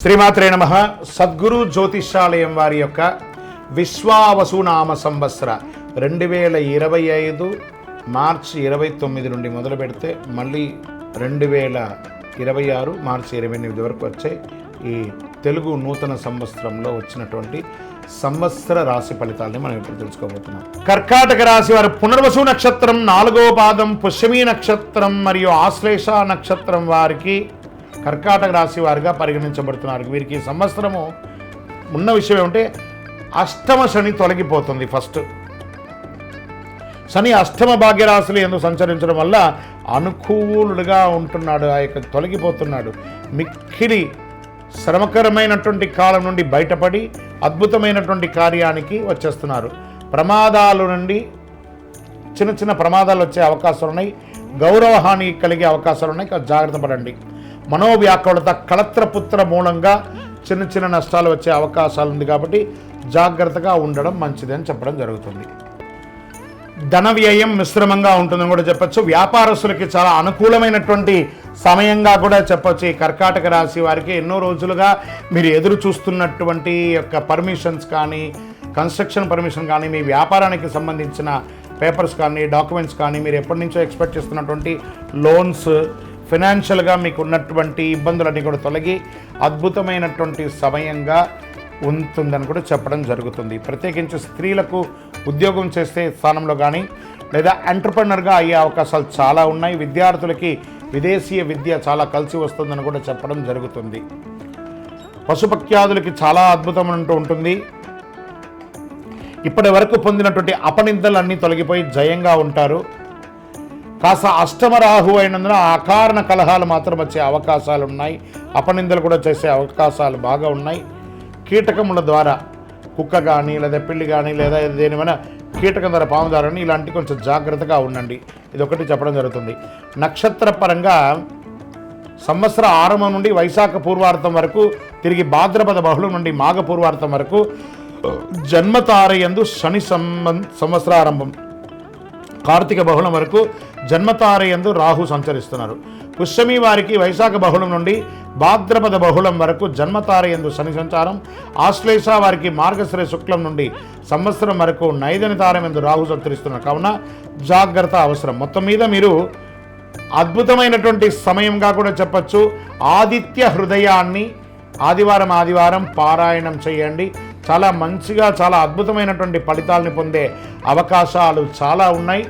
శ్రీమాత్రే నమః. సద్గురు జ్యోతిషాలయం వారి యొక్క విశ్వావసునామ సంవత్సర 2025 మార్చి 29 నుండి మొదలు పెడితే మళ్ళీ 2026 మార్చి 28 వరకు వచ్చే ఈ తెలుగు నూతన సంవత్సరంలో వచ్చినటువంటి సంవత్సర రాశి ఫలితాలని మనం ఇప్పుడు తెలుసుకోబోతున్నాం. కర్కాటక రాశి వారు పునర్వసు నక్షత్రం 4వ పాదం, పుష్యమి నక్షత్రం మరియు ఆశ్లేష నక్షత్రం వారికి కర్కాటక రాశి వారిగా పరిగణించబడుతున్నారు. వీరికి ఈ సంవత్సరము ఉన్న విషయం ఏమంటే అష్టమ శని తొలగిపోతుంది. ఫస్ట్ శని అష్టమ భాగ్యరాశులు ఎందుకు సంచరించడం వల్ల అనుకూలుడుగా ఉంటున్నాడు, ఆ యొక్క తొలగిపోతున్నాడు. మిక్కిలి శ్రమకరమైనటువంటి కాలం నుండి బయటపడి అద్భుతమైనటువంటి కార్యానికి వచ్చేస్తున్నారు. ప్రమాదాల నుండి చిన్న చిన్న ప్రమాదాలు వచ్చే అవకాశాలు ఉన్నాయి. గౌరవహాని కలిగే అవకాశాలు ఉన్నాయి. జాగ్రత్త పడండి. మనోవ్యాకులత, కళత్రపుత్ర మూలంగా చిన్న చిన్న నష్టాలు వచ్చే అవకాశాలు ఉంది కాబట్టి జాగ్రత్తగా ఉండడం మంచిది అని చెప్పడం జరుగుతుంది. ధన వ్యయం మిశ్రమంగా ఉంటుందని కూడా చెప్పచ్చు. వ్యాపారస్తులకి చాలా అనుకూలమైనటువంటి సమయంగా కూడా చెప్పచ్చు. ఈ కర్కాటక రాశి వారికి ఎన్నో రోజులుగా మీరు ఎదురు చూస్తున్నటువంటి యొక్క పర్మిషన్స్ కానీ, కన్స్ట్రక్షన్ పర్మిషన్ కానీ, మీ వ్యాపారానికి సంబంధించిన పేపర్స్ కానీ, డాక్యుమెంట్స్ కానీ, మీరు ఎప్పటి నుంచో ఎక్స్పెక్ట్ చేస్తున్నటువంటి లోన్స్, ఫైనాన్షియల్గా మీకు ఉన్నటువంటి ఇబ్బందులన్నీ కూడా తొలగి అద్భుతమైనటువంటి సమయంగా ఉంటుందని కూడా చెప్పడం జరుగుతుంది. ప్రత్యేకించి స్త్రీలకు ఉద్యోగం చేసే స్థానంలో కానీ లేదా ఎంటర్ప్రెనర్గా అయ్యే అవకాశాలు చాలా ఉన్నాయి. విద్యార్థులకి విదేశీయ విద్య చాలా కలిసి వస్తుందని కూడా చెప్పడం జరుగుతుంది. పశుపక్ష్యాదులకి చాలా అద్భుతమంటూ ఉంటుంది. ఇప్పటి వరకు పొందినటువంటి అపనిందలు అన్నీ తొలగిపోయి జయంగా ఉంటారు. కాస్త అష్టమ రాహు అయినందున అకారణ కలహాలు మాత్రం వచ్చే అవకాశాలు ఉన్నాయి. అపనిందలు కూడా చేసే అవకాశాలు బాగా ఉన్నాయి. కీటకముల ద్వారా కుక్క కానీ లేదా పిల్లి కానీ లేదా దేనిమైనా కీటకం ద్వారా పాము ద్వారా ఇలాంటి కొంచెం జాగ్రత్తగా ఉండండి. ఇది ఒకటి చెప్పడం జరుగుతుంది. నక్షత్ర పరంగా సంవత్సర ఆరంభం నుండి వైశాఖ పూర్వార్థం వరకు, తిరిగి భాద్రపద బహుళం నుండి మాఘ పూర్వార్థం వరకు జన్మతారయందు శని సంవత్సరారంభం, కార్తీక బహుళం వరకు జన్మతారయందు రాహు సంచరిస్తున్నారు. పుష్యమి వారికి వైశాఖ బహుళం నుండి భాద్రపద బహుళం వరకు జన్మతారయందు శని సంచారం. ఆశ్లేష వారికి మార్గశ్రీ శుక్లం నుండి సంవత్సరం వరకు నైదన తారయందు రాహు సంచరిస్తున్నారు. కావున జాగ్రత్త అవసరం. మొత్తం మీద మీరు అద్భుతమైనటువంటి సమయంగా కూడా చెప్పచ్చు. ఆదిత్య హృదయాన్ని ఆదివారం పారాయణం చేయండి. చాలా మంచిగా, చాలా అద్భుతమైనటువంటి ఫలితాలను పొందే అవకాశాలు చాలా ఉన్నాయి.